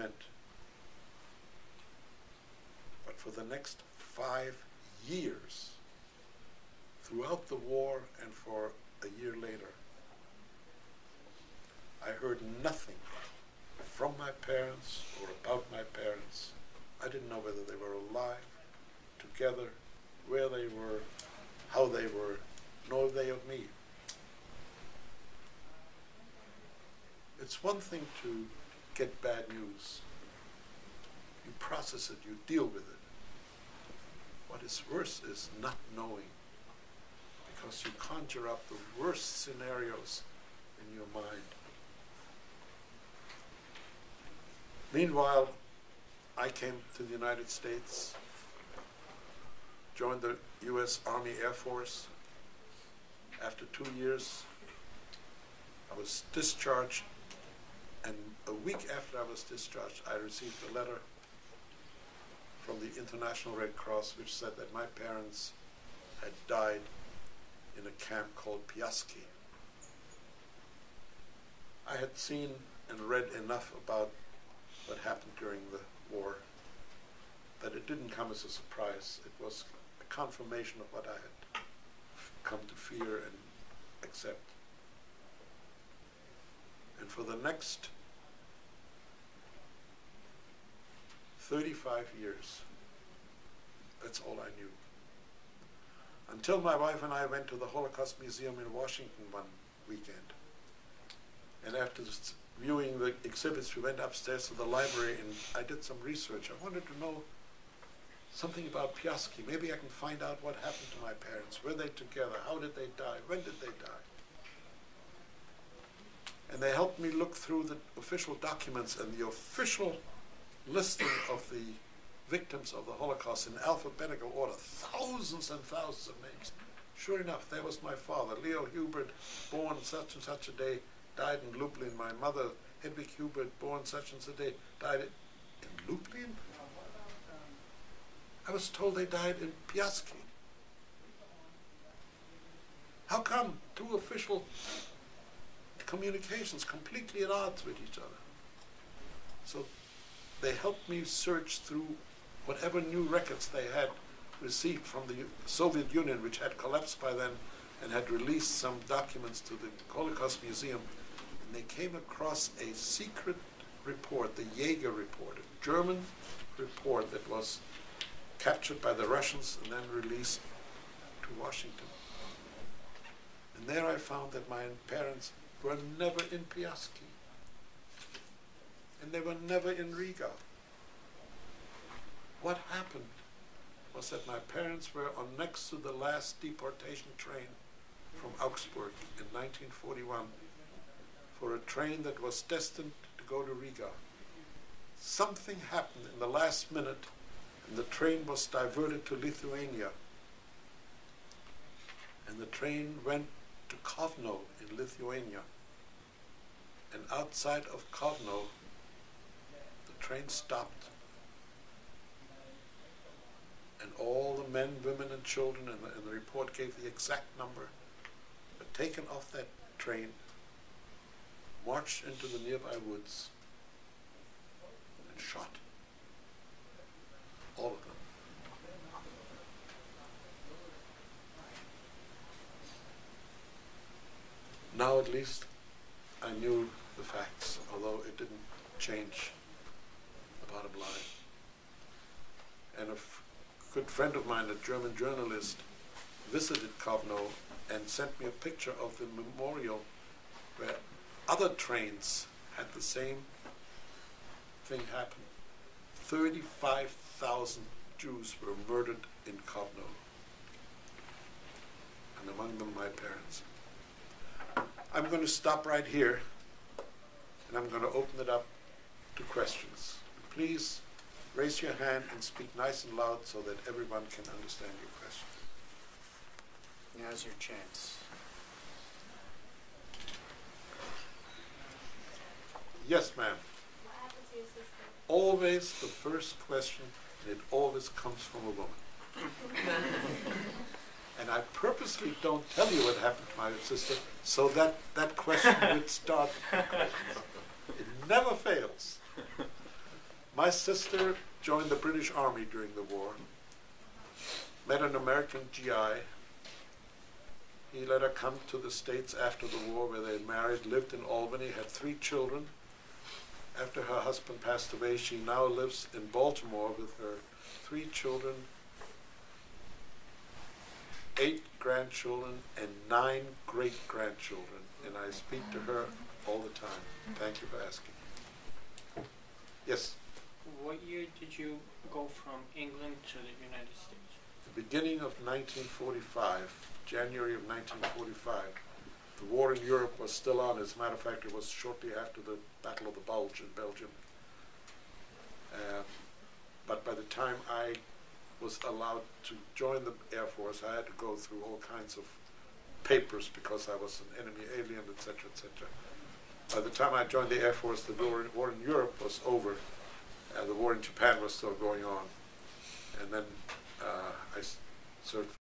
meant. But for the next 5 years, throughout the war and for a year later, I heard nothing from my parents or about my parents. I didn't know whether they were alive, together, where they were, how they were, nor they of me. It's one thing to get bad news. You process it, you deal with it. What is worse is not knowing, because you conjure up the worst scenarios in your mind. Meanwhile, I came to the United States, joined the U.S. Army Air Force. After 2 years, I was discharged, and a week after I was discharged, I received a letter from the International Red Cross which said that my parents had died in a camp called Piaski. I had seen and read enough about what happened during the war that it didn't come as a surprise. It was a confirmation of what I had come to fear and accept. And for the next 35 years, that's all I knew. Until my wife and I went to the Holocaust Museum in Washington one weekend. And after viewing the exhibits, we went upstairs to the library and I did some research. I wanted to know something about Piaski. Maybe I can find out what happened to my parents. Were they together? How did they die? When did they die? And they helped me look through the official documents, and the official listing of the victims of the Holocaust in alphabetical order, thousands and thousands of names. Sure enough, there was my father, Sel Hubert, born such and such a day, died in Lublin. My mother, Hedwig Hubert, born such and such a day, died in Lublin? I was told they died in Piaski. How come two official communications completely at odds with each other? So they helped me search through whatever new records they had received from the Soviet Union, which had collapsed by then and had released some documents to the Holocaust Museum. And they came across a secret report, the Jaeger report, a German report that was captured by the Russians and then released to Washington. And there I found that my parents were never in Piaski. And they were never in Riga. What happened was that my parents were on next to the last deportation train from Augsburg in 1941 for a train that was destined to go to Riga. Something happened in the last minute and the train was diverted to Lithuania. And the train went to Kovno in Lithuania. And outside of Kovno, the train stopped. And all the men, women, and children, and the report gave the exact number, were taken off that train, marched into the nearby woods, and shot. All of them. Now at least I knew the facts, although it didn't change the bottom line. And a good friend of mine, a German journalist, visited Kovno and sent me a picture of the memorial where other trains had the same thing happen. 35,000 Jews were murdered in Kovno, and among them my parents. I'm going to stop right here, and I'm going to open it up to questions. Please raise your hand and speak nice and loud so that everyone can understand your question. Now's your chance. Yes, ma'am. What happened to your sister? Always the first question, and it always comes from a woman. And I purposely don't tell you what happened to my sister so that that question would start. It never fails. My sister joined the British Army during the war, met an American GI. He let her come to the States after the war, where they married, lived in Albany, had 3 children. After her husband passed away, she now lives in Baltimore with her 3 children, 8 grandchildren, and 9 great-grandchildren. And I speak to her all the time. Thank you for asking. Yes? What year did you go from England to the United States? The beginning of 1945, January of 1945. The war in Europe was still on. As a matter of fact, it was shortly after the Battle of the Bulge in Belgium. But by the time I was allowed to join the Air Force, I had to go through all kinds of papers because I was an enemy alien, etc., etc. By the time I joined the Air Force, the war in Europe was over, and the war in Japan was still going on. And then I served